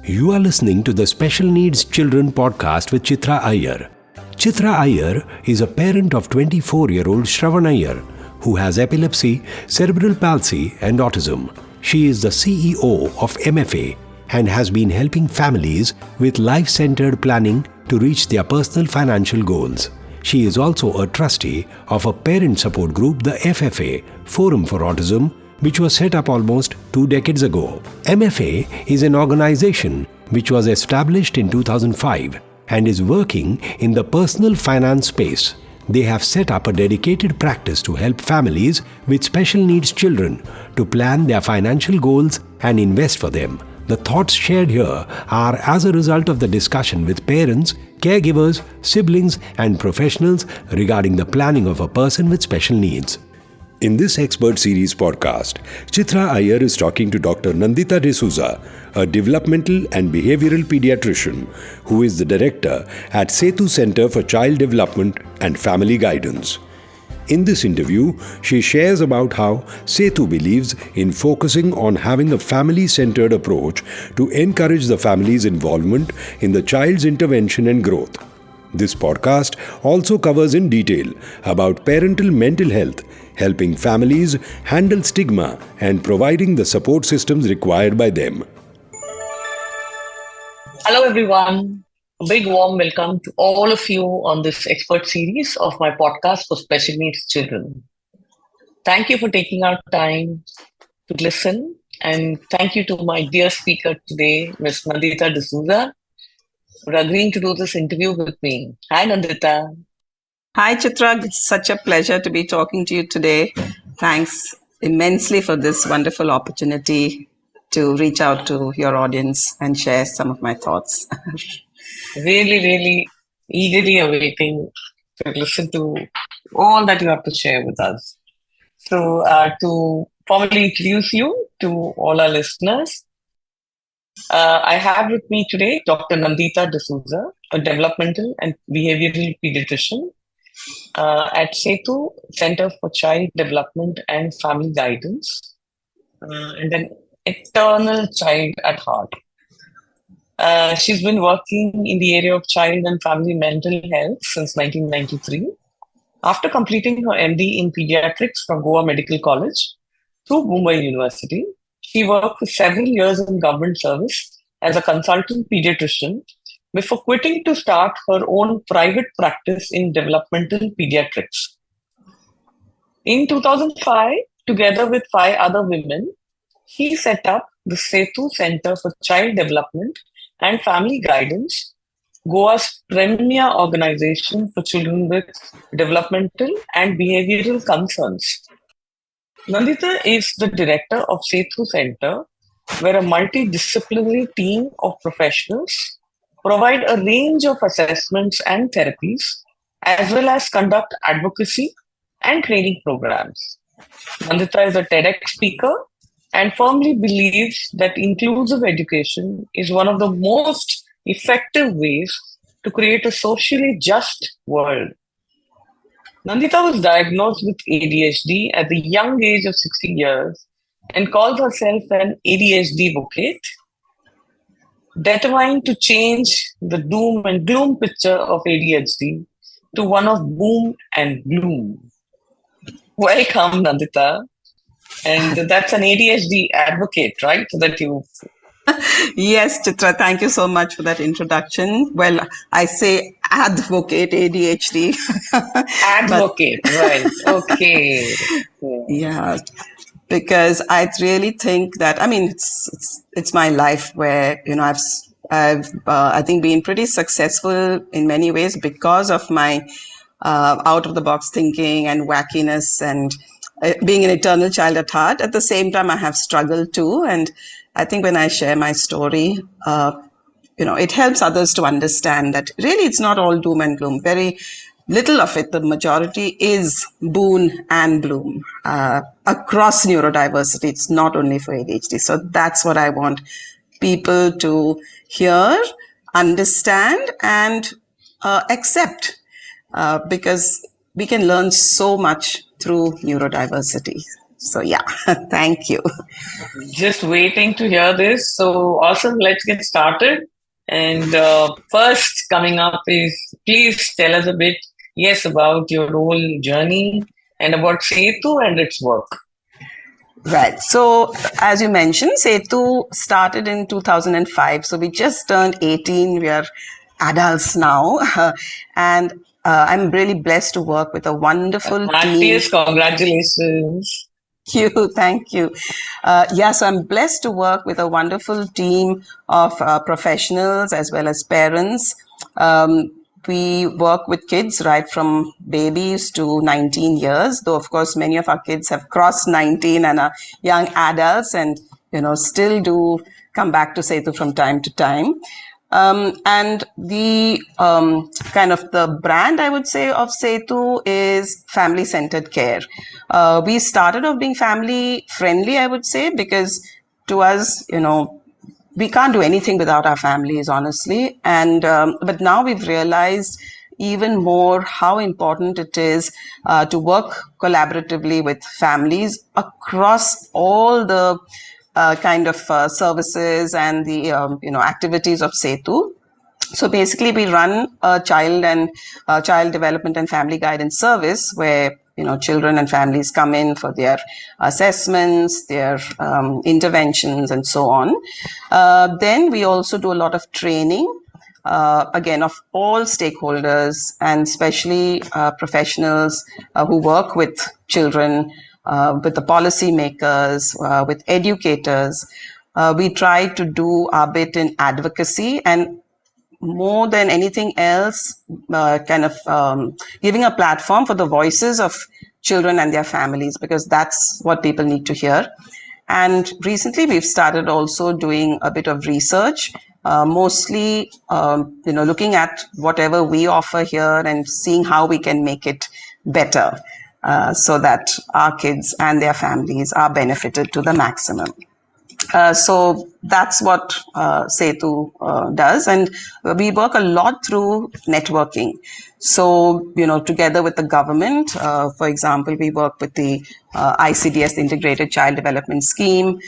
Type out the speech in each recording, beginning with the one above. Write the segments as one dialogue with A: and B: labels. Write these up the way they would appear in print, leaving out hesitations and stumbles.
A: You are listening to the Special Needs Children podcast with Chitra Iyer. Chitra Iyer is a parent of 24-year-old Shravan Iyer, who has epilepsy, cerebral palsy and autism. She is the CEO of MFA and has been helping families with life-centered planning to reach their personal financial goals. She is also a trustee of a parent support group, the FFA, Forum for Autism, which was set up almost 2 decades ago. MFA is an organization which was established in 2005 and is working in the personal finance space. They have set up a dedicated practice to help families with special needs children to plan their financial goals and invest for them. The thoughts shared here are as a result of the discussion with parents, caregivers, siblings, and professionals regarding the planning of a person with special needs. In this Expert Series podcast, Chitra Iyer is talking to Dr. Nandita Desouza, a developmental and behavioral pediatrician who is the director at Sethu Center for Child Development and Family Guidance. In this interview, she shares about how Sethu believes in focusing on having a family-centered approach to encourage the family's involvement in the child's intervention and growth. This podcast also covers in detail about parental mental health, helping families handle stigma and providing the support systems required by them.
B: Hello everyone. A big warm welcome to all of you on this expert series of my podcast for special needs children. Thank you for taking our time to listen, and thank you to my dear speaker today, Ms. Nandita Desouza, for agreeing to do this interview with me. Hi Nandita.
C: Hi Chitra, it's such a pleasure to be talking to you today. Thanks immensely for this wonderful opportunity to reach out to your audience and share some of my thoughts.
B: Really eagerly awaiting to listen to all that you have to share with us. So to formally introduce you to all our listeners, I have with me today Dr. Nandita Desouza, a developmental and behavioral pediatrician at Sethu Center for Child Development and Family Guidance, and an eternal child at heart. She's been working in the area of child and family mental health since 1993. After completing her MD in pediatrics from Goa Medical College through Mumbai University, she worked for several years in government service as a consultant pediatrician before quitting to start her own private practice in developmental pediatrics. In 2005, together with 5 other women, she set up the Sethu Center for Child Development and Family Guidance, Goa's premier organization for children with developmental and behavioral concerns. Nandita is the director of Sethu Center, where a multidisciplinary team of professionals provide a range of assessments and therapies, as well as conduct advocacy and training programs. Nandita is a TEDx speaker and firmly believes that inclusive education is one of the most effective ways to create a socially just world. Nandita was diagnosed with ADHD at the young age of 60 years and calls herself an ADHD advocate, determined to change the doom and gloom picture of ADHD to one of boom and gloom. Welcome, Nandita. And that's an ADHD advocate, right? So that you...
C: Yes, Chitra, thank you so much for that introduction. Well, I say advocate ADHD.
B: Advocate, right. Okay.
C: Yeah, because I really think that, I mean, it's my life where, you know, I've I think been pretty successful in many ways because of my out of the box thinking and wackiness and being an eternal child at heart. At the same time, I have struggled too. And I think when I share my story, you know, it helps others to understand that really it's not all doom and gloom. Very little of it, the majority is boon and bloom across neurodiversity. It's not only for ADHD. So that's what I want people to hear, understand, and accept, because we can learn so much through neurodiversity. So yeah, thank you.
B: Just waiting to hear this. So awesome. Let's get started. And first, coming up is please tell us a bit, yes, about your whole journey and about Sethu and its work.
C: Right. So, as you mentioned, Sethu started in 2005. So, we just turned 18. We are adults now. And I'm really blessed to work with a wonderful team.
B: Happiest congratulations.
C: Thank you. Thank you. So I'm blessed to work with a wonderful team of professionals as well as parents. We work with kids right from babies to 19 years, though of course many of our kids have crossed 19 and are young adults and still do come back to Sethu from time to time. And the kind of the brand, I would say, of Sethu is family-centered care. We started off being family-friendly, I would say, because to us, we can't do anything without our families, honestly. And but now we've realized even more how important it is to work collaboratively with families across all the kind of services and the activities of Sethu. So basically, we run a child development and family guidance service where children and families come in for their assessments, their interventions, and so on. Then we also do a lot of training. Again, of all stakeholders and especially professionals who work with children, with the policy makers, with educators. We try to do our bit in advocacy and more than anything else, giving a platform for the voices of children and their families, because that's what people need to hear. And recently we've started also doing a bit of research, mostly, looking at whatever we offer here and seeing how we can make it better so that our kids and their families are benefited to the maximum. So that's what Sethu does. And we work a lot through networking. So, together with the government, for example, we work with the ICDS, the Integrated Child Development Scheme,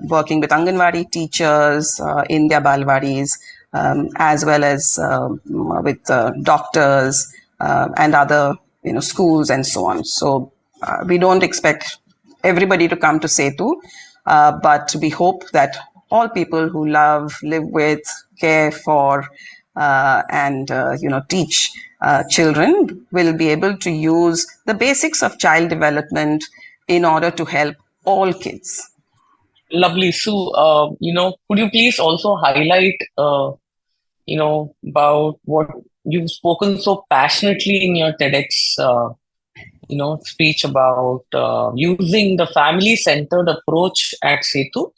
C: working with Anganwadi teachers in their balwadis, as well as with doctors and other, schools and so on. So we don't expect everybody to come to Sethu. But we hope that all people who love, live with, care for, and teach children will be able to use the basics of child development in order to help all kids.
B: Lovely, Sue. Could you please also highlight, about what you've spoken so passionately in your TEDx speech about using the family-centered approach at Sethu?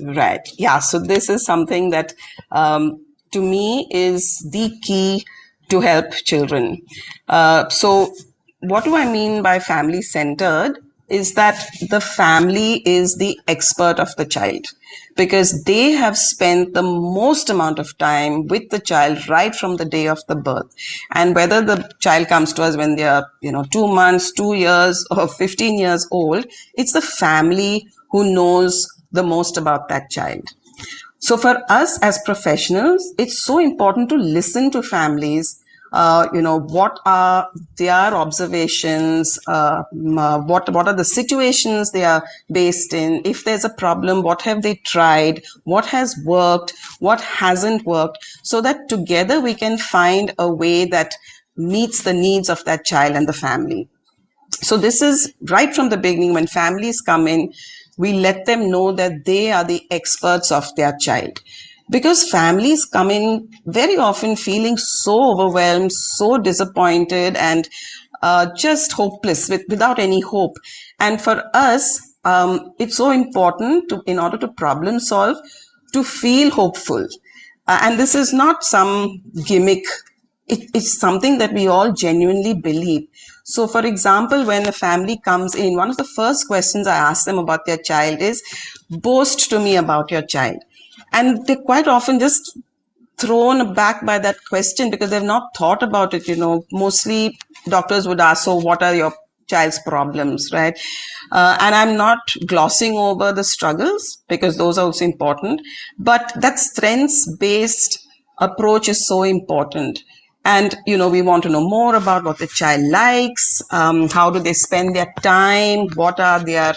C: Right. Yeah. So this is something that to me is the key to help children. So what do I mean by family-centered is that the family is the expert of the child, because they have spent the most amount of time with the child right from the day of the birth. And whether the child comes to us when they are 2 months, 2 years, or 15 years old, it's the family who knows the most about that child. So for us as professionals, it's so important to listen to families. What are their observations, what are the situations they are based in, if there's a problem, what have they tried, what has worked, what hasn't worked, so that together we can find a way that meets the needs of that child and the family. So this is right from the beginning. When families come in, we let them know that they are the experts of their child. Because families come in very often feeling so overwhelmed, so disappointed, and just hopeless, without any hope. And for us, it's so important in order to problem solve, to feel hopeful. And this is not some gimmick. It's something that we all genuinely believe. So, for example, when a family comes in, one of the first questions I ask them about their child is, boast to me about your child. And they're quite often just thrown aback by that question because they've not thought about it. Mostly doctors would ask, so what are your child's problems, right? And I'm not glossing over the struggles because those are also important, but that strengths-based approach is so important. And, we want to know more about what the child likes, how do they spend their time, what are their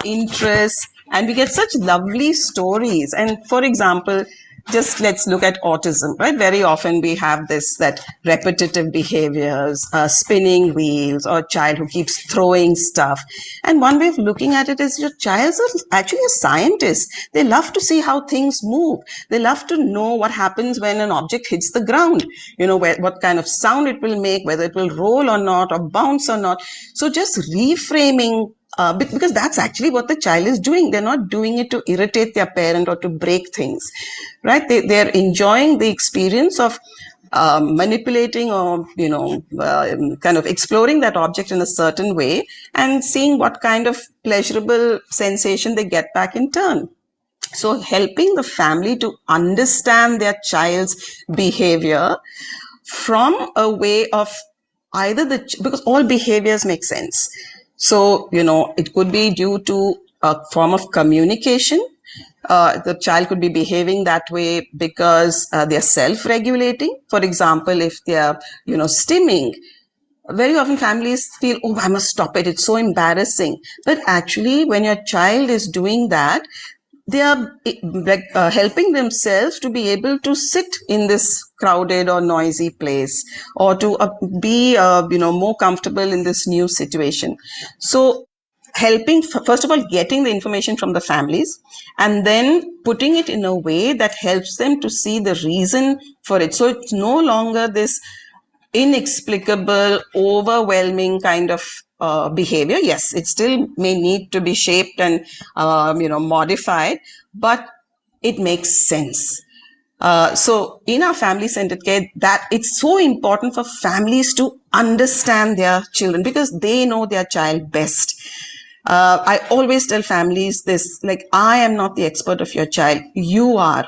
C: interests, and we get such lovely stories. And for example, just let's look at autism, right? Very often we have that repetitive behaviors, spinning wheels, or a child who keeps throwing stuff. And one way of looking at it is your child is actually a scientist. They love to see how things move. They love to know what happens when an object hits the ground, what kind of sound it will make, whether it will roll or not, or bounce or not. So just reframing, because that's actually what the child is doing. They're not doing it to irritate their parent or to break things, right? They're enjoying the experience of manipulating or, kind of exploring that object in a certain way and seeing what kind of pleasurable sensation they get back in turn. So helping the family to understand their child's behavior from a way of because all behaviors make sense. So, it could be due to a form of communication. The child could be behaving that way because they're self-regulating. For example, if they're, stimming, very often families feel, oh, I must stop it. It's so embarrassing. But actually, when your child is doing that, they are helping themselves to be able to sit in this crowded or noisy place, or to be more comfortable in this new situation. So helping, first of all, getting the information from the families, and then putting it in a way that helps them to see the reason for it. So it's no longer this inexplicable, overwhelming kind of behavior. Yes, it still may need to be shaped and modified, but it makes sense. So in our family-centered care, that it's so important for families to understand their children because they know their child best. I always tell families this, like, I am not the expert of your child. You are.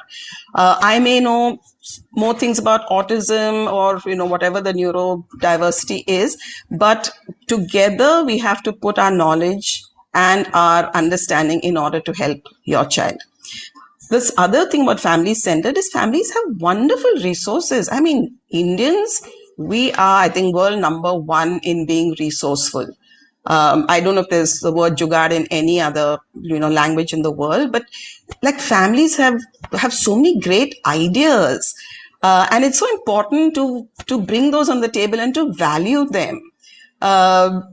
C: I may know more things about autism or, whatever the neurodiversity is, but together we have to put our knowledge and our understanding in order to help your child. This other thing about family-centered is families have wonderful resources. I mean, Indians, we are, I think, world number one in being resourceful. I don't know if there's the word jugaad in any other, language in the world, but like families have so many great ideas. And it's so important to bring those on the table and to value them.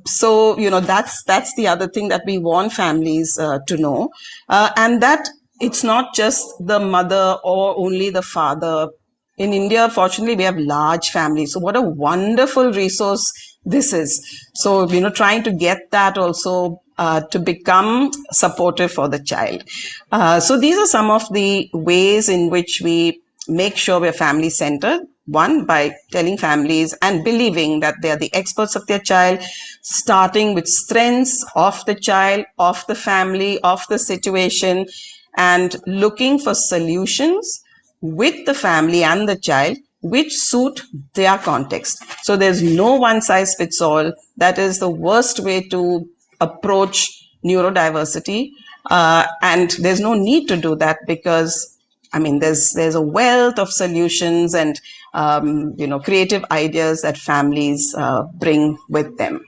C: So, that's the other thing that we want families to know. And that it's not just the mother or only the father. In India, fortunately, we have large families. So what a wonderful resource this is. So, trying to get that also to become supportive for the child. So these are some of the ways in which we make sure we're family-centered. One, by telling families and believing that they are the experts of their child, starting with strengths of the child, of the family, of the situation, and looking for solutions with the family and the child which suit their context. So there's no one size fits all. That is the worst way to approach neurodiversity. And there's no need to do that because, there's a wealth of solutions and, creative ideas that families bring with them.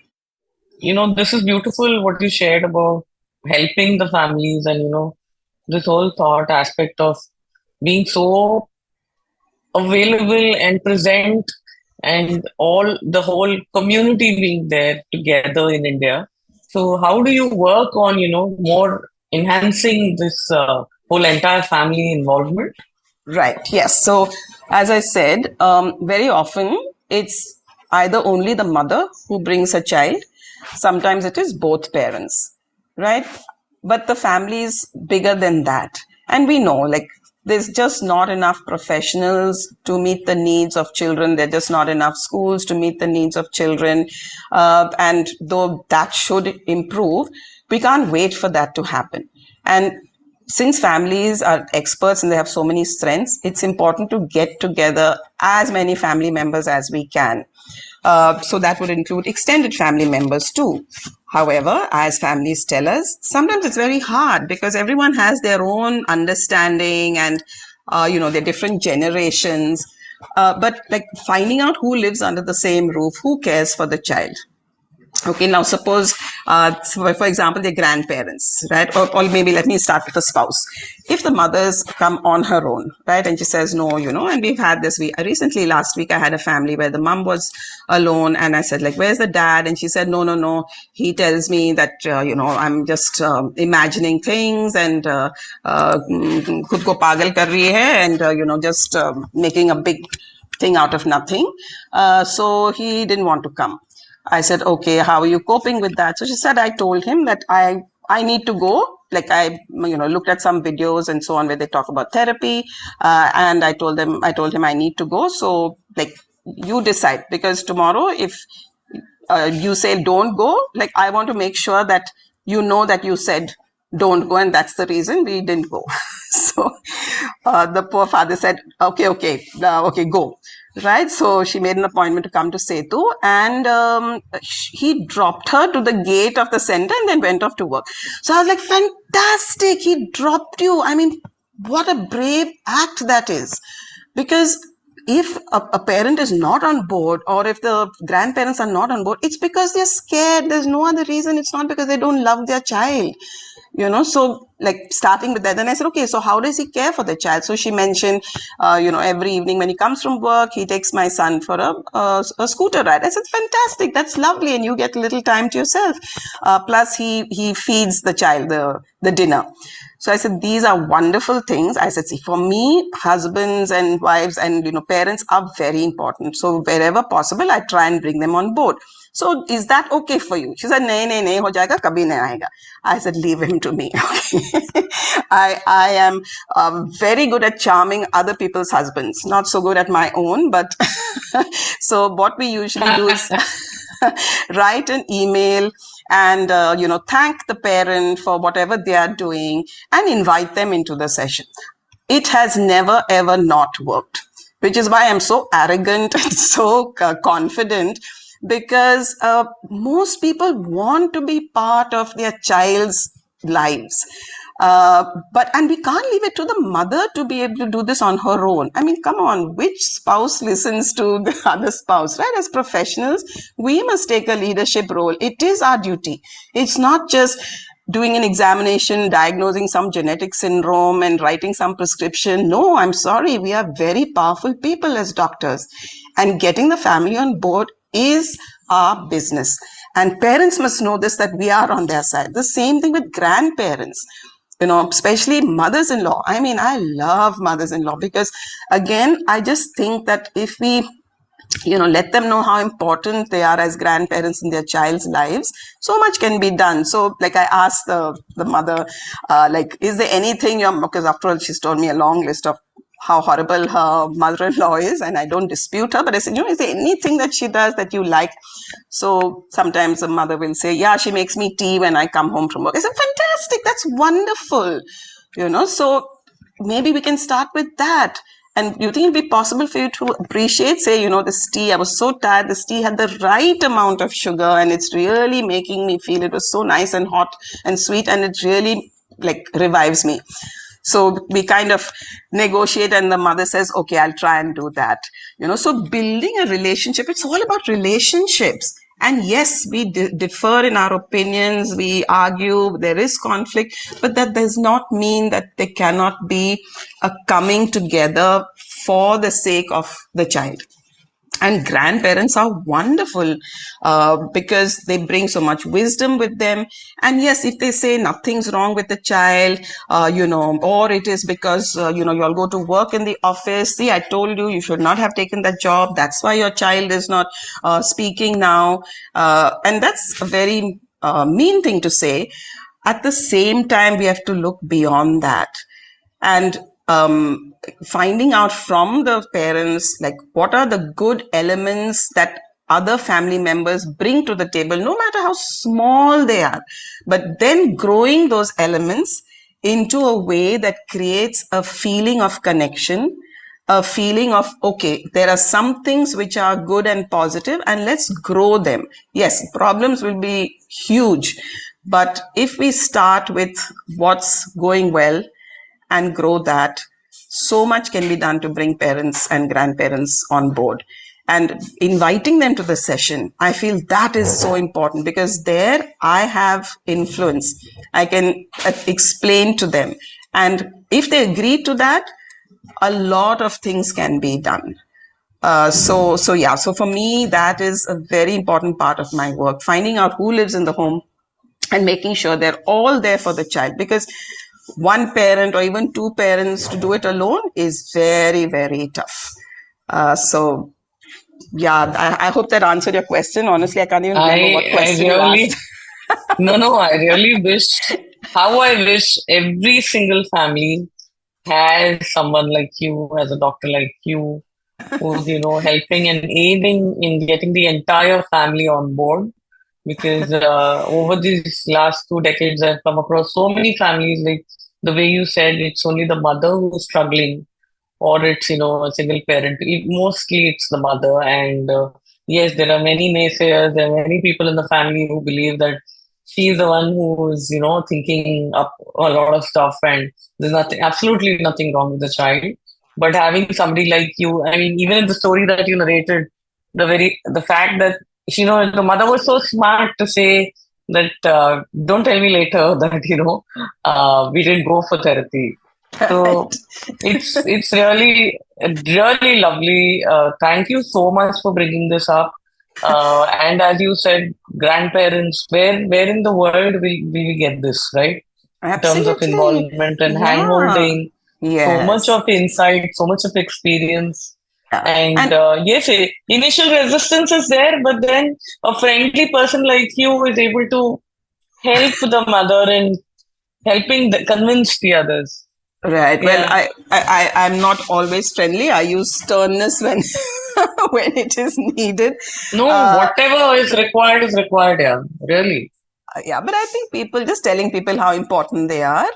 B: This is beautiful what you shared about helping the families and, this whole thought aspect of being so available and present and the whole community being there together in India. So how do you work on, more enhancing this whole entire family involvement?
C: Right. Yes. So as I said, very often it's either only the mother who brings a child. Sometimes it is both parents, right? But the family is bigger than that. And we know, there's just not enough professionals to meet the needs of children. There are just not enough schools to meet the needs of children. And though that should improve, we can't wait for that to happen. And since families are experts and they have so many strengths, it's important to get together as many family members as we can. So that would include extended family members too. However, as families tell us, sometimes it's very hard because everyone has their own understanding and, their different generations. But like finding out who lives under the same roof, who cares for the child. Okay, now suppose, for example, their grandparents, right? Or maybe let me start with the spouse. If the mother's come on her own, right? And she says, no, and we've had this. Recently, last week, I had a family where the mom was alone. And I said, like, where's the dad? And she said, no. He tells me that, I'm just imagining things and khud ko pagal kar rahi hai and, just making a big thing out of nothing. So he didn't want to come. I said, okay, how are you coping with that? So she said, I told him that I need to go. Like I, looked at some videos and so on where they talk about therapy. And I told him I need to go. So like, you decide, because tomorrow if you say don't go, like I want to make sure that that you said don't go, and that's the reason we didn't go. So the poor father said, okay, go. Right, so she made an appointment to come to Sethu, and he dropped her to the gate of the center and then went off to work. So I was like, fantastic, he dropped you. I mean, what a brave act that is. Because if a parent is not on board, or if the grandparents are not on board, it's because they're scared. There's no other reason. It's not because they don't love their child. So like starting with that, then I said, okay, so how does he care for the child? So she mentioned, every evening when he comes from work, he takes my son for a scooter ride. I said, fantastic, that's lovely, and you get a little time to yourself. Plus he feeds the child the dinner. So I said, these are wonderful things. I said, see, for me, husbands and wives and, parents are very important. So wherever possible, I try and bring them on board. So is that okay for you? She said, nahi, ho jayega, kabhi nahi aayega. I said, leave him to me. I am very good at charming other people's husbands, not so good at my own. But so what we usually do is write an email and, thank the parent for whatever they are doing and invite them into the session. It has never, ever not worked, which is why I'm so arrogant and so confident, because most people want to be part of their child's lives. And we can't leave it to the mother to be able to do this on her own. I mean, come on, which spouse listens to the other spouse, right? As professionals, we must take a leadership role. It is our duty. It's not just doing an examination, diagnosing some genetic syndrome and writing some prescription. No, I'm sorry. We are very powerful people as doctors, and getting the family on board is our business. And parents must know this, that we are on their side. The same thing with grandparents. Especially mothers-in-law. I mean, I love mothers-in-law because, again, I just think that if we, let them know how important they are as grandparents in their child's lives, so much can be done. So, like, I asked the mother, is there anything because after all, she's told me a long list of how horrible her mother-in-law is, and I don't dispute her, but I said, is there anything that she does that you like? So sometimes the mother will say, yeah, she makes me tea when I come home from work. I said, fantastic, that's wonderful. So maybe we can start with that. And you think it'll be possible for you to appreciate, say, this tea, I was so tired, this tea had the right amount of sugar, and it's really making me feel, it was so nice and hot and sweet, and it really like revives me. So we kind of negotiate, and the mother says, okay, I'll try and do that. So building a relationship, it's all about relationships. And yes, we differ in our opinions, we argue, there is conflict, but that does not mean that there cannot be a coming together for the sake of the child. And grandparents are wonderful because they bring so much wisdom with them. And yes, if they say nothing's wrong with the child, or it is because, you all go to work in the office. See, I told you, you should not have taken that job. That's why your child is not speaking now. And that's a very mean thing to say. At the same time, we have to look beyond that. And finding out from the parents, like, what are the good elements that other family members bring to the table, no matter how small they are, but then growing those elements into a way that creates a feeling of connection, a feeling of, okay, there are some things which are good and positive, and let's grow them. Yes, problems will be huge, but if we start with what's going well and grow that, so much can be done to bring parents and grandparents on board. And inviting them to the session, I feel that is so important, because there I have influence. I can explain to them. And if they agree to that, a lot of things can be done. So for me, that is a very important part of my work, finding out who lives in the home and making sure they're all there for the child, because one parent or even two parents to do it alone is very, very tough. I hope that answered your question. Honestly, I can't even remember what question you asked.
B: No, I really wish, I wish every single family has someone like you, as a doctor like you, who's, helping and aiding in getting the entire family on board. Because over these last 2 decades, I've come across so many families, like the way you said, it's only the mother who's struggling, or it's, a single parent. Mostly it's the mother. And yes, there are many naysayers. There are many people in the family who believe that she's the one who's, thinking up a lot of stuff, and there's absolutely nothing wrong with the child. But having somebody like you, I mean, even in the story that you narrated, the fact that, the mother was so smart to say that, don't tell me later that, we didn't go for therapy. So it's really, really lovely. Thank you so much for bringing this up. And as you said, grandparents, where in the world will we get this, right?
C: Absolutely.
B: In terms of involvement and hand-holding, so much of insight, so much of experience. And yes, initial resistance is there, but then a friendly person like you is able to help the mother in helping convince the others.
C: Right. Yeah. Well, I'm not always friendly. I use sternness when when it is needed.
B: No, whatever is required, yeah. Really.
C: Yeah, but I think just telling people how important they are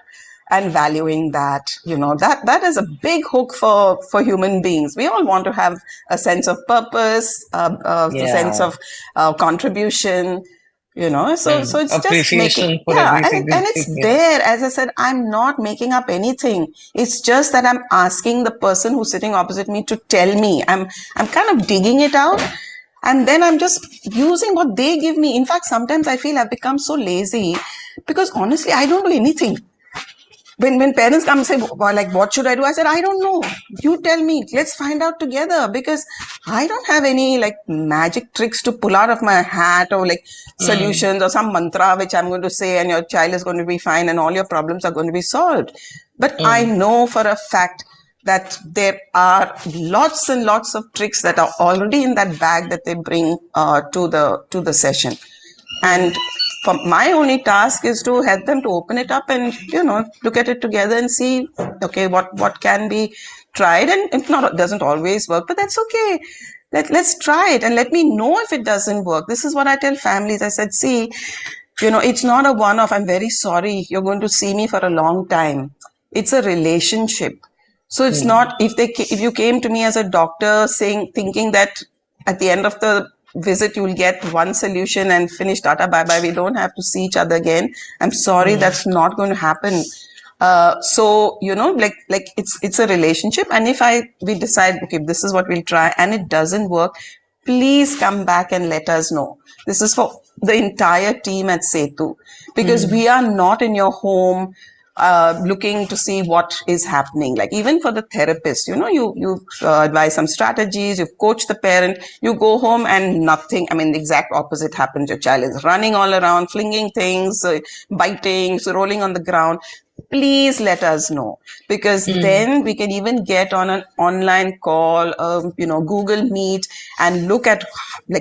C: and valuing that, that is a big hook for human beings. We all want to have a sense of purpose, a sense of contribution. So it's just making, and it's there. As I said, I'm not making up anything. It's just that I'm asking the person who's sitting opposite me to tell me. I'm kind of digging it out, and then I'm just using what they give me. In fact, sometimes I feel I've become so lazy, because honestly, I don't do anything. When parents come and say, what should I do? I said, I don't know. You tell me. Let's find out together, because I don't have any magic tricks to pull out of my hat, or solutions or some mantra which I'm going to say and your child is going to be fine and all your problems are going to be solved. But I know for a fact that there are lots and lots of tricks that are already in that bag that they bring to the session. And my only task is to help them to open it up and, look at it together and see, okay, what can be tried. And if not, it doesn't always work, but that's okay. Let's try it and let me know if it doesn't work. This is what I tell families. I said, see, it's not a one-off. I'm very sorry. You're going to see me for a long time. It's a relationship. So it's not, if you came to me as a doctor thinking that at the end of the visit, you'll get one solution and finish, tata, bye-bye, we don't have to see each other again. I'm sorry, that's not going to happen. So, it's a relationship. And if we decide, okay, this is what we'll try and it doesn't work, please come back and let us know. This is for the entire team at Sethu, because we are not in your home looking to see what is happening. Even for the therapist, you advise some strategies, you coach the parent, you go home and nothing. I mean, the exact opposite happens. Your child is running all around, flinging things, biting, rolling on the ground. Please let us know, because then we can even get on an online call, Google Meet, and look at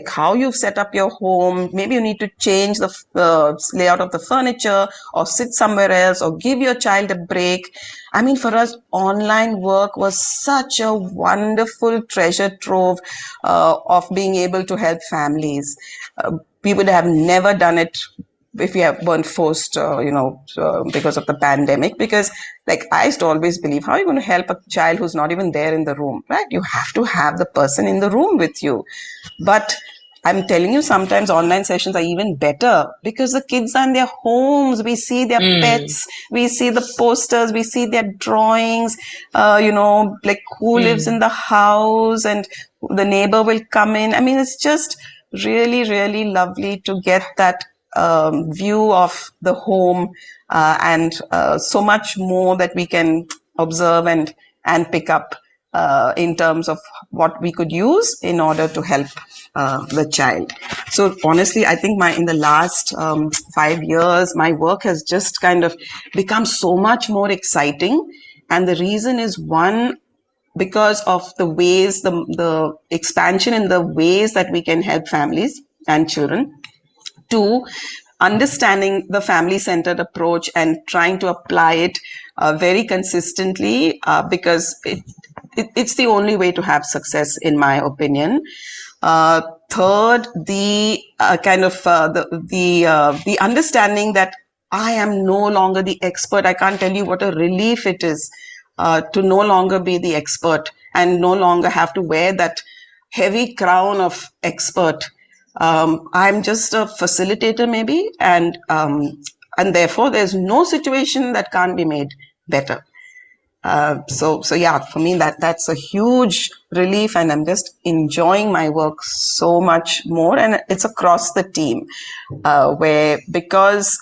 C: how you've set up your home. Maybe you need to change the layout of the furniture, or sit somewhere else, or give your child a break. I mean, for us, online work was such a wonderful treasure trove of being able to help families. We would have never done it if we weren't forced, because of the pandemic. Because, like, I used to always believe, how are you going to help a child who's not even there in the room, right? You have to have the person in the room with you. But I'm telling you, sometimes online sessions are even better because the kids are in their homes. We see their pets, we see the posters, we see their drawings, like who lives in the house, and the neighbor will come in. I mean, it's just really, really lovely to get that view of the home, and so much more that we can observe and pick up in terms of what we could use in order to help the child. So honestly, I think in the last 5 years, my work has just kind of become so much more exciting. And the reason is, one, because of the ways, the expansion in the ways that we can help families and children. Two, understanding the family-centered approach and trying to apply it very consistently, because it's the only way to have success, in my opinion. Third, the the understanding that I am no longer the expert. I can't tell you what a relief it is to no longer be the expert and no longer have to wear that heavy crown of expert. I'm just a facilitator, maybe, and therefore there's no situation that can't be made better. So yeah, for me that's a huge relief, and I'm just enjoying my work so much more. And it's across the team, where, because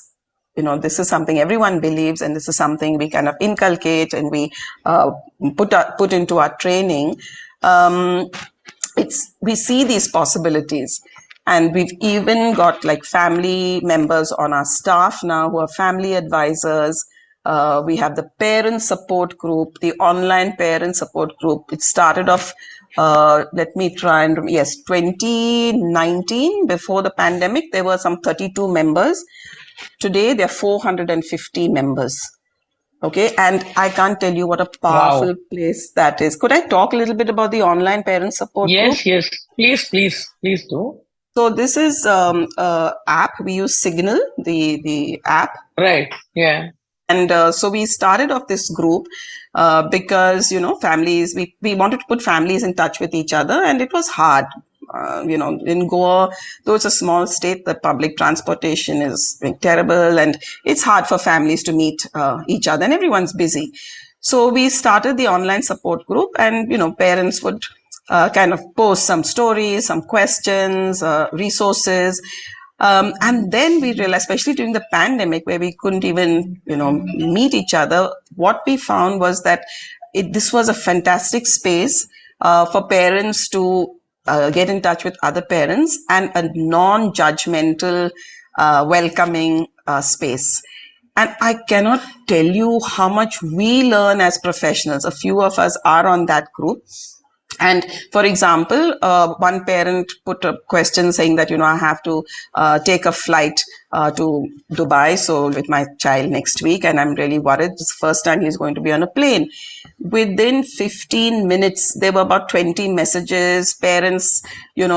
C: this is something everyone believes, and this is something we kind of inculcate and we put into our training. We see these possibilities. And we've even got like family members on our staff now who are family advisors. We have the parent support group, the online parent support group. It started off, 2019, before the pandemic. There were some 32 members. Today, there are 450 members. Okay, and I can't tell you what a powerful place that is. Could I talk a little bit about the online parent support group?
B: Yes, please do.
C: So this is app. We use Signal, the app.
B: Right. Yeah.
C: And so we started off this group because families. We wanted to put families in touch with each other, and it was hard. In Goa, though it's a small state, the public transportation is terrible, and it's hard for families to meet each other, and everyone's busy. So we started the online support group, and parents would kind of post some stories, some questions, resources. And then we realized, especially during the pandemic, where we couldn't even, meet each other, what we found was that this was a fantastic space for parents to get in touch with other parents, and a non-judgmental, welcoming space. And I cannot tell you how much we learn as professionals. A few of us are on that group. And for example, one parent put a question saying that, I have to take a flight to Dubai, so with my child next week, and I'm really worried. It's the first time he's going to be on a plane. Within 15 minutes, there were about 20 messages. Parents,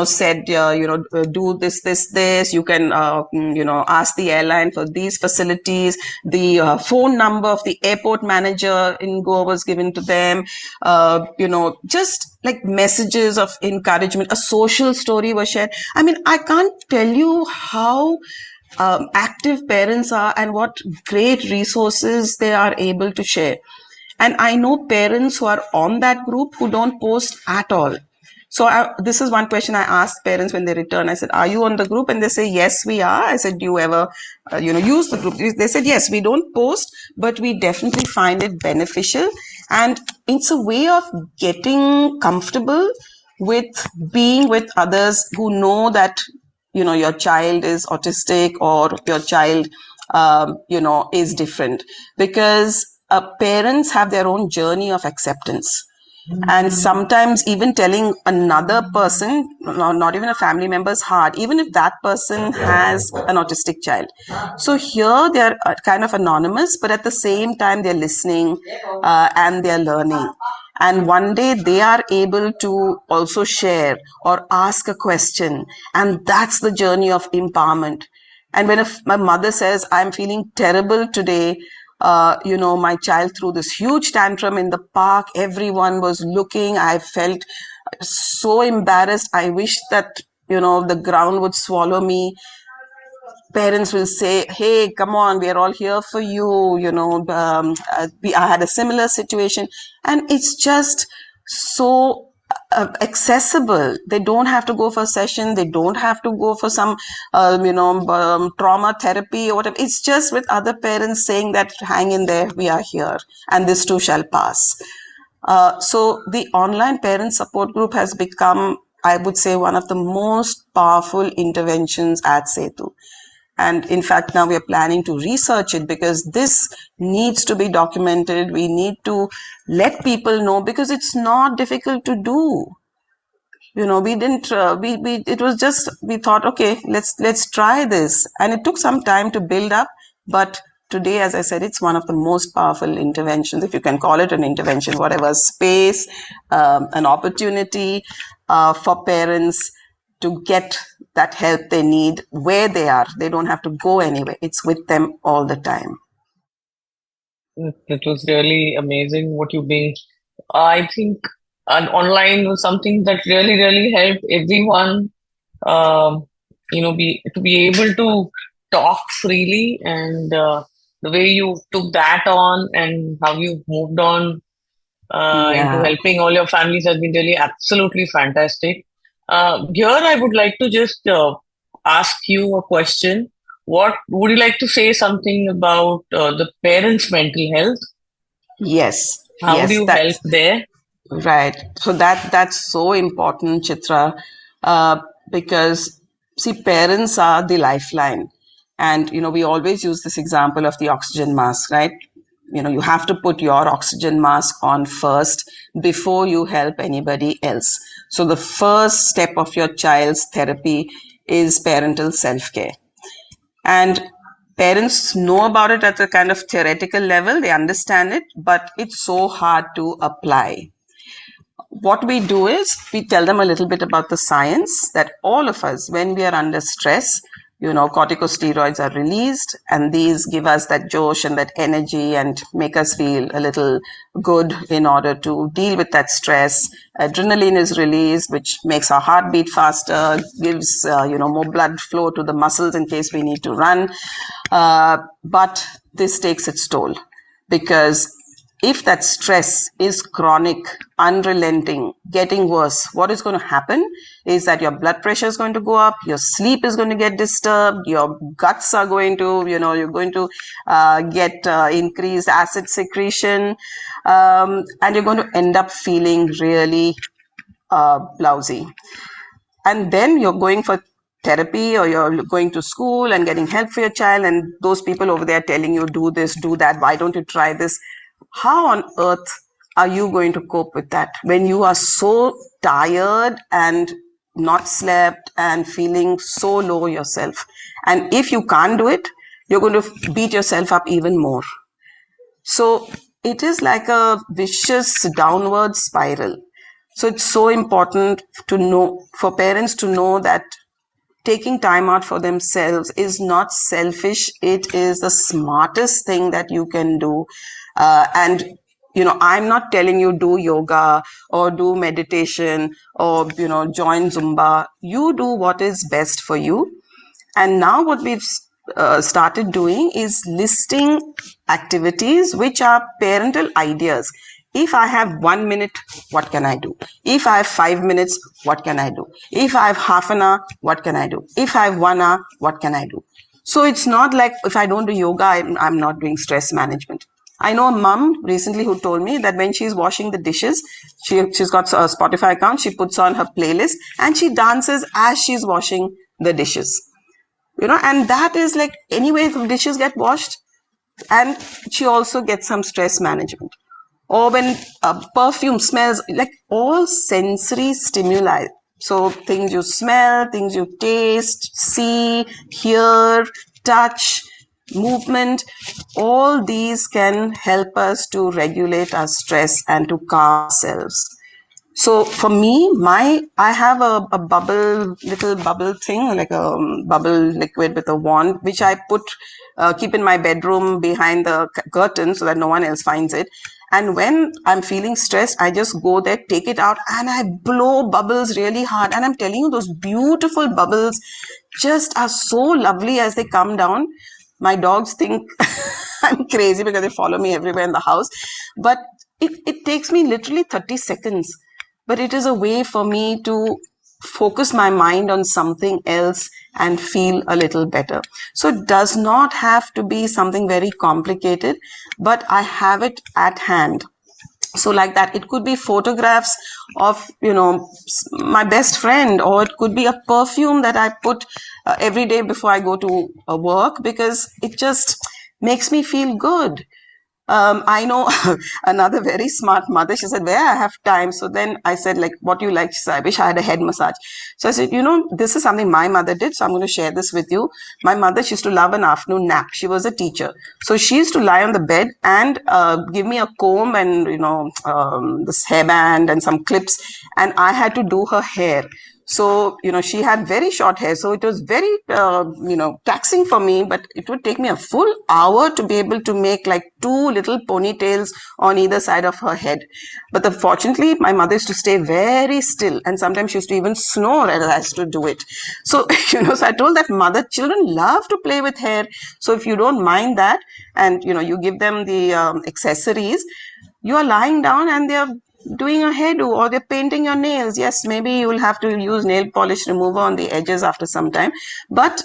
C: said, do this. You can, ask the airline for these facilities. The phone number of the airport manager in Goa was given to them. Just like messages of encouragement. A social story was shared. I mean, I can't tell you how active parents are and what great resources they are able to share. And I know parents who are on that group who don't post at all. So this is one question I asked parents when they return. I said, are you on the group? And they say, yes, we are. I said, do you ever, use the group? They said, yes, we don't post, but we definitely find it beneficial. And it's a way of getting comfortable with being with others who know that, your child is autistic, or your child, is different. Because parents have their own journey of acceptance. And sometimes even telling another person, not even a family member, is hard, even if that person has an autistic child. So here they're kind of anonymous, but at the same time they're listening and they're learning. And one day they are able to also share or ask a question. And that's the journey of empowerment. And when my mother says, I'm feeling terrible today, my child threw this huge tantrum in the park, everyone was looking, I felt so embarrassed, I wish that, the ground would swallow me. Parents will say, hey, come on, we are all here for you. I had a similar situation. And it's just so accessible. They don't have to go for a session. They don't have to go for some, trauma therapy or whatever. It's just with other parents saying that, hang in there, we are here, and this too shall pass. So the online parent support group has become, I would say, one of the most powerful interventions at Sethu. And in fact, now we are planning to research it, because this needs to be documented. We need to let people know, because it's not difficult to do. We didn't, it was just, we thought, okay, let's try this. And it took some time to build up. But today, as I said, it's one of the most powerful interventions, if you can call it an intervention, whatever, space, an opportunity for parents to get that help they need where they are. They don't have to go anywhere. It's with them all the time.
B: It was really amazing what you bring. I think online was something that really, really helped everyone, to be able to talk freely, and the way you took that on and how you moved on into helping all your families has been really absolutely fantastic. Here, I would like to just ask you a question. What would you like to say something about the parents' mental health?
C: Yes.
B: How do you help there?
C: Right. So that's so important, Chitra, because see, parents are the lifeline. And, we always use this example of the oxygen mask, right? You have to put your oxygen mask on first before you help anybody else. So the first step of your child's therapy is parental self-care. And parents know about it at a kind of theoretical level. They understand it, but it's so hard to apply. What we do is we tell them a little bit about the science, that all of us, when we are under stress, corticosteroids are released, and these give us that josh and that energy and make us feel a little good in order to deal with that stress. Adrenaline is released, which makes our heart beat faster, gives more blood flow to the muscles in case we need to run. But this takes its toll, because if that stress is chronic, unrelenting, getting worse, what is going to happen is that your blood pressure is going to go up, your sleep is going to get disturbed, your guts are going to, you're going to get increased acid secretion, and you're going to end up feeling really blousy. And then you're going for therapy, or you're going to school and getting help for your child, and those people over there telling you, do this, do that, why don't you try this? How on earth are you going to cope with that when you are so tired and not slept and feeling so low yourself? And if you can't do it, you're going to beat yourself up even more. So it is like a vicious downward spiral. So it's so important to know, for parents to know, that taking time out for themselves is not selfish. It is the smartest thing that you can do. And I'm not telling you do yoga or do meditation or join Zumba. You do what is best for you. And now what we've started doing is listing activities which are parental ideas. If I have 1 minute, what can I do? If I have 5 minutes, what can I do? If I have half an hour, what can I do? If I have 1 hour, what can I do? So it's not like if I don't do yoga, I'm not doing stress management. I know a mom recently who told me that when she's washing the dishes, she's got a Spotify account, she puts on her playlist and she dances as she's washing the dishes. And that is like, anyway, the dishes get washed, and she also gets some stress management. Or when perfume smells, like all sensory stimuli. So things you smell, things you taste, see, hear, touch, movement, all these can help us to regulate our stress and to calm ourselves. So for me, I have a little bubble thing, like a bubble liquid with a wand, which I keep in my bedroom behind the curtain so that no one else finds it. And when I'm feeling stressed, I just go there, take it out, and I blow bubbles really hard. And I'm telling you, those beautiful bubbles just are so lovely as they come down. My dogs think I'm crazy because they follow me everywhere in the house. But it takes me literally 30 seconds. But it is a way for me to focus my mind on something else and feel a little better. So it does not have to be something very complicated, but I have it at hand. So like that, it could be photographs of, my best friend, or it could be a perfume that I put every day before I go to work, because it just makes me feel good. I know another very smart mother. She said, where I have time. So then I said, like, what do you like? She said, I wish I had a head massage. So I said, this is something my mother did. So I'm going to share this with you. My mother, she used to love an afternoon nap. She was a teacher. So she used to lie on the bed and give me a comb and, this hairband and some clips. And I had to do her hair. So, she had very short hair. So it was very, taxing for me, but it would take me a full hour to be able to make like 2 little ponytails on either side of her head. But fortunately, my mother used to stay very still. And sometimes she used to even snore as I used to do it. So, so I told that mother, children love to play with hair. So if you don't mind that, and, you give them the accessories, you are lying down and they're doing a hairdo, or they're painting your nails. Yes, maybe you will have to use nail polish remover on the edges after some time, but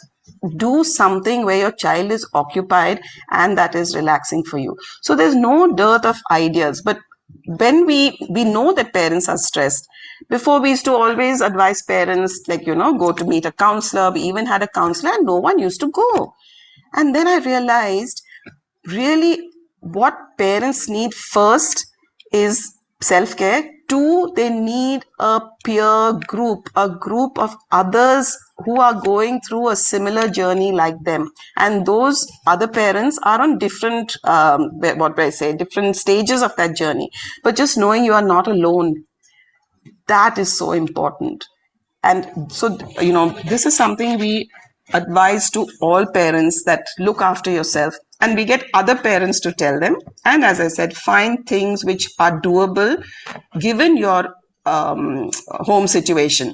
C: do something where your child is occupied and that is relaxing for you. So there's no dearth of ideas. But when we know that parents are stressed, before we used to always advise parents, like, go to meet a counselor. We even had a counselor and no one used to go. And then I realized really what parents need first is self-care. 2, they need a peer group, a group of others who are going through a similar journey like them. And those other parents are on different, different stages of that journey. But just knowing you are not alone, that is so important. And so, this is something we advise to all parents, that look after yourself. And we get other parents to tell them. And as I said, find things which are doable given your home situation.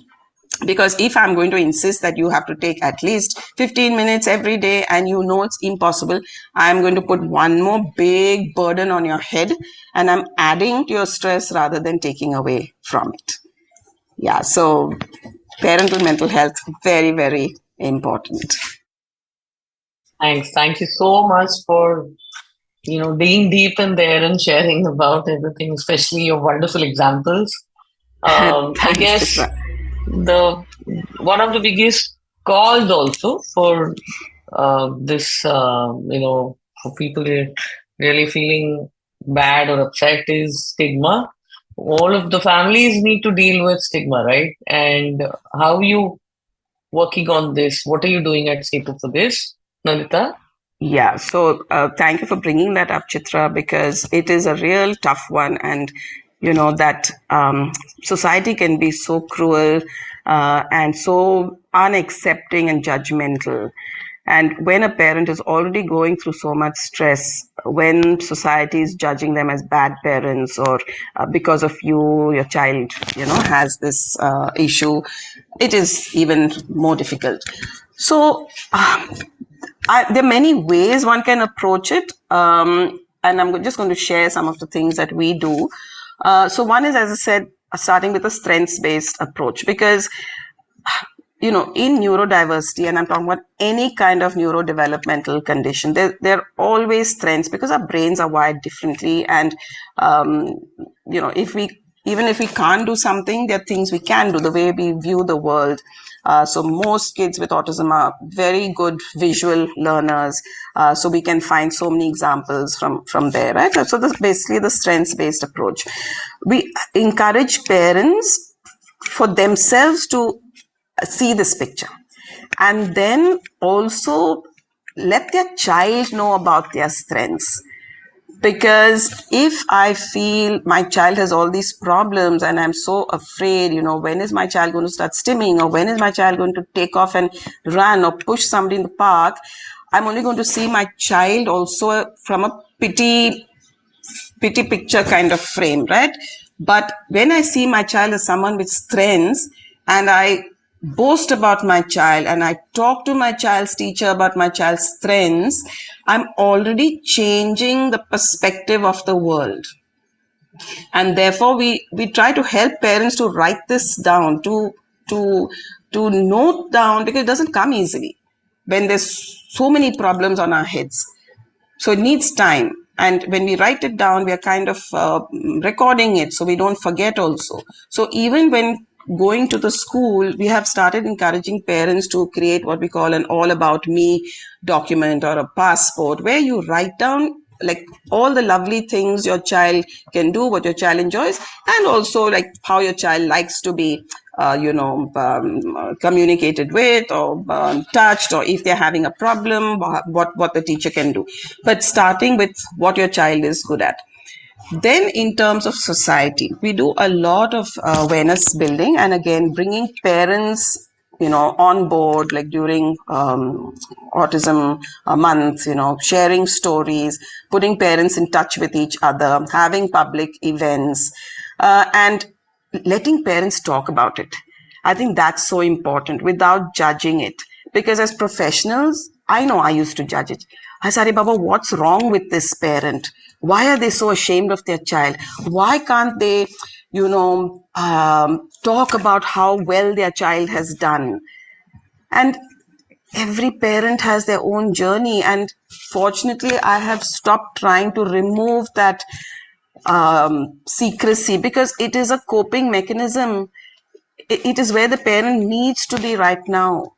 C: Because if I'm going to insist that you have to take at least 15 minutes every day and it's impossible, I'm going to put one more big burden on your head, and I'm adding to your stress rather than taking away from it. Yeah, so parental mental health, very, very important.
B: Thanks. Thank you so much for, being deep in there and sharing about everything, especially your wonderful examples. I guess one of the biggest cause also for this, for people really feeling bad or upset is stigma. All of the families need to deal with stigma, right? And how are you working on this? What are you doing at Sethu for this, Nandita?
C: Yeah, so thank you for bringing that up, Chitra, because it is a real tough one. And, that society can be so cruel and so unaccepting and judgmental. And when a parent is already going through so much stress, when society is judging them as bad parents, or because of your child, has this issue, it is even more difficult. So there are many ways one can approach it. And I'm just going to share some of the things that we do. So one is, as I said, starting with a strengths-based approach, because in neurodiversity, and I'm talking about any kind of neurodevelopmental condition, there are always strengths, because our brains are wired differently. And, if we can't do something, there are things we can do, the way we view the world. So most kids with autism are very good visual learners. So we can find so many examples from there, right? So this is basically the strengths-based approach. We encourage parents for themselves to see this picture, and then also let their child know about their strengths. Because if I feel my child has all these problems and I'm so afraid, when is my child going to start stimming, or when is my child going to take off and run or push somebody in the park, I'm only going to see my child also from a pity picture kind of frame, right? But when I see my child as someone with strengths, and I boast about my child and I talk to my child's teacher about my child's strengths, I'm already changing the perspective of the world. And therefore we try to help parents to write this down, to note down, because it doesn't come easily when there's so many problems on our heads. So it needs time. And when we write it down, we are kind of recording it so we don't forget also. So even when going to the school, we have started encouraging parents to create what we call an all about me document or a passport, where you write down like all the lovely things your child can do, what your child enjoys, and also like how your child likes to be communicated with or touched, or if they're having a problem, what the teacher can do. But starting with what your child is good at. Then in terms of society, we do a lot of awareness building, and again bringing parents on board, like during autism month, sharing stories, putting parents in touch with each other, having public events, and letting parents talk about it. I think that's so important, without judging it. Because as professionals, I know I used to judge it. I said, Baba, what's wrong with this parent? Why are they so ashamed of their child? Why can't they, talk about how well their child has done? And every parent has their own journey. And fortunately, I have stopped trying to remove that secrecy, because it is a coping mechanism. It is where the parent needs to be right now.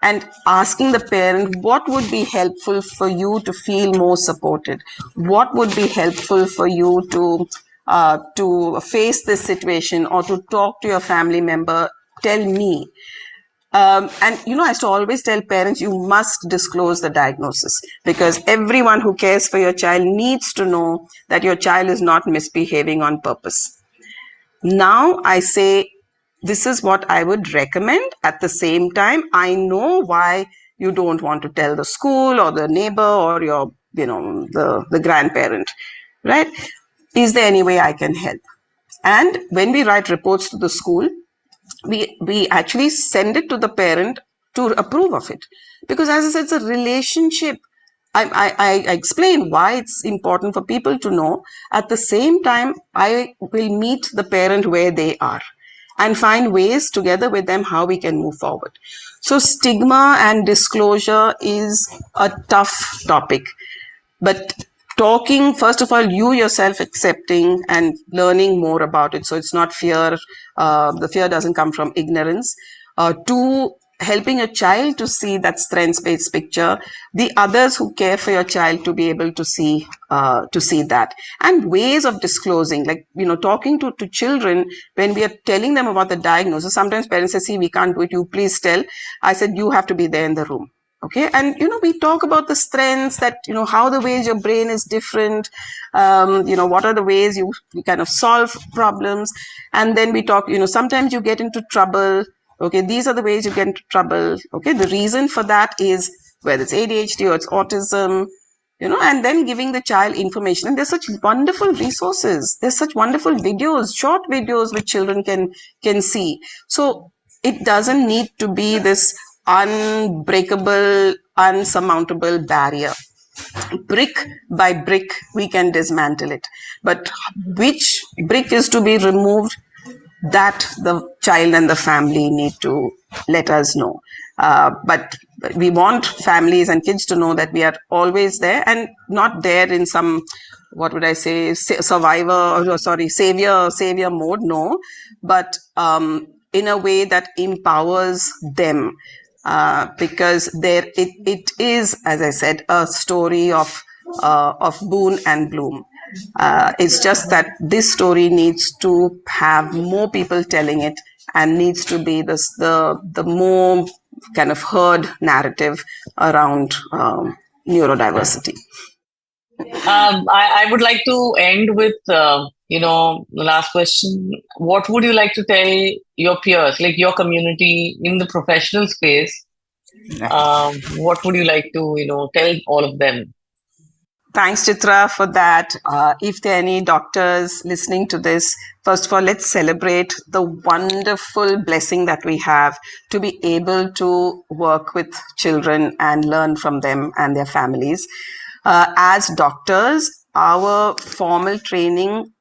C: And asking the parent, what would be helpful for you to feel more supported? What would be helpful for you to face this situation, or to talk to your family member? Tell me. And I used to always tell parents, you must disclose the diagnosis, because everyone who cares for your child needs to know that your child is not misbehaving on purpose. Now I say, this is what I would recommend. At the same time, I know why you don't want to tell the school or the neighbor or your, the grandparent, right? Is there any way I can help? And when we write reports to the school, we actually send it to the parent to approve of it. Because as I said, it's a relationship. I explain why it's important for people to know. At the same time, I will meet the parent where they are and find ways together with them how we can move forward. So stigma and disclosure is a tough topic. But talking, first of all, you yourself accepting and learning more about it. So it's not fear. The fear doesn't come from ignorance. Two, helping a child to see that strengths-based picture, the others who care for your child to be able to see that, and ways of disclosing, like talking to children when we are telling them about the diagnosis. Sometimes parents say, see, we can't do it, you please tell. I said, you have to be there in the room. Okay, and we talk about the strengths, that how the ways your brain is different, what are the ways you kind of solve problems, and then we talk. Sometimes you get into trouble. Okay, these are the ways you get into trouble. Okay, the reason for that is whether it's ADHD or it's autism, and then giving the child information. And there's such wonderful resources. There's such wonderful videos, short videos which children can see. So it doesn't need to be this unbreakable, unsurmountable barrier. Brick by brick, we can dismantle it. But which brick is to be removed, that the child and the family need to let us know. But we want families and kids to know that we are always there, and not there in some, what would I say, savior mode, no, but in a way that empowers them. Because it is, as I said, a story of boon and bloom. It's just that this story needs to have more people telling it, and needs to be the more kind of heard narrative around neurodiversity.
B: I would like to end with, the last question. What would you like to tell your peers, like your community in the professional space? What would you like to, tell all of them?
C: Thanks, Chitra, for that. If there are any doctors listening to this, first of all, let's celebrate the wonderful blessing that we have to be able to work with children and learn from them and their families. As doctors, our formal training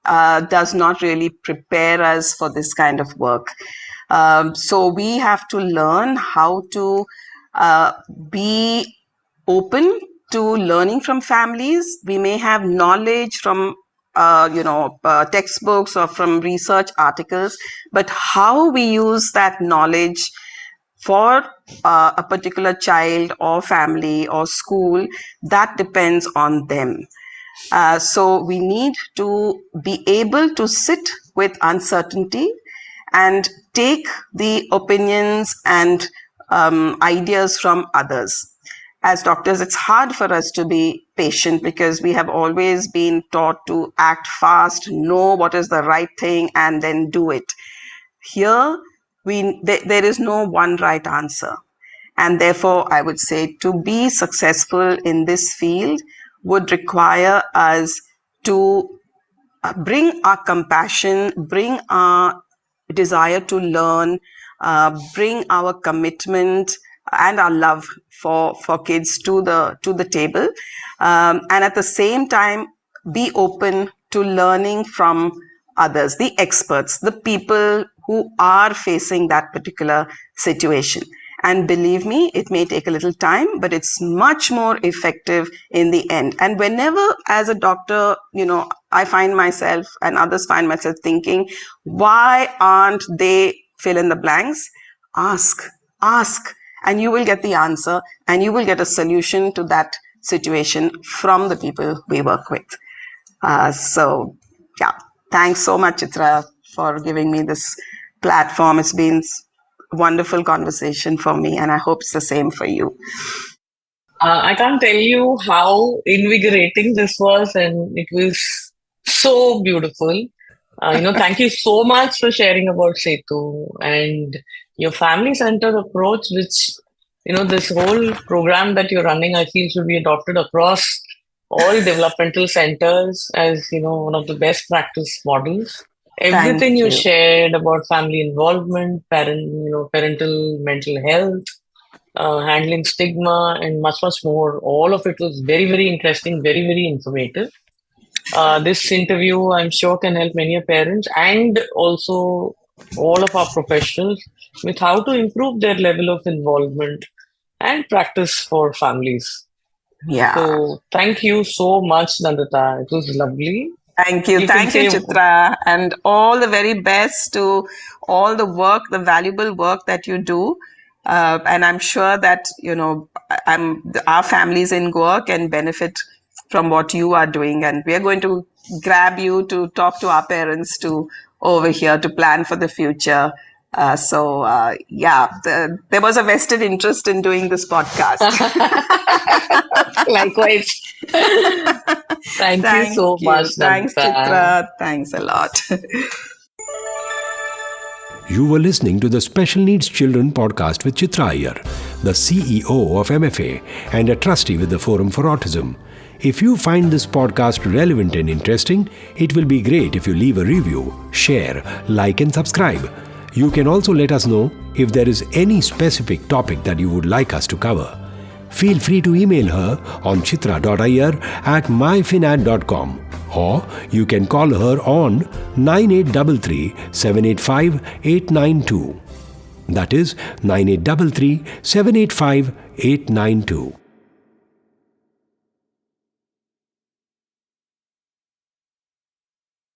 C: does not really prepare us for this kind of work. So we have to learn how to be open to learning from families. We may have knowledge from textbooks or from research articles, but how we use that knowledge for a particular child or family or school, that depends on them. So we need to be able to sit with uncertainty and take the opinions and ideas from others. As doctors, it's hard for us to be patient because we have always been taught to act fast, know what is the right thing, and then do it. Here, there is no one right answer. And therefore, I would say to be successful in this field would require us to bring our compassion, bring our desire to learn, bring our commitment and our love for kids to the table, and at the same time be open to learning from others, the experts, the people who are facing that particular situation. And believe me, it may take a little time, but it's much more effective in the end. And whenever, as a doctor, I find myself and others find myself thinking, why aren't they fill in the blanks? Ask, and you will get the answer, and you will get a solution to that situation from the people we work with. So, thanks so much, Chitra, for giving me this platform. It's been wonderful conversation for me, and I hope it's the same for you.
B: I can't tell you how invigorating this was, and it was so beautiful. Thank you so much for sharing about Sethu and your family-centered approach, which, this whole program that you're running, I feel should be adopted across all developmental centers as, one of the best practice models. Everything you shared about family involvement, parental mental health, handling stigma, and much, much more. All of it was very, very interesting, very, very informative. This interview, I'm sure, can help many parents and also all of our professionals with how to improve their level of involvement and practice for families.
C: Yeah.
B: So thank you so much, Nandita. It was lovely.
C: Thank you. Thank you, Chitra. And all the very best to all the work, the valuable work that you do. And I'm sure that, our families in Goa can benefit from what you are doing. And we are going to grab you to talk to our parents over here to plan for the future. There was a vested interest in doing this podcast.
B: Likewise. Thank you so much.
C: Thanks, Chitra. Thanks a lot.
A: You were listening to the Special Needs Children podcast with Chitra Iyer, the CEO of MFA and a trustee with the Forum for Autism. If you find this podcast relevant and interesting, it will be great if you leave a review, share, like and subscribe. You can also let us know if there is any specific topic that you would like us to cover. Feel free to email her on chitra.iyer@myfinad.com, or you can call her on 9833 785 892. That is 9833 785 892.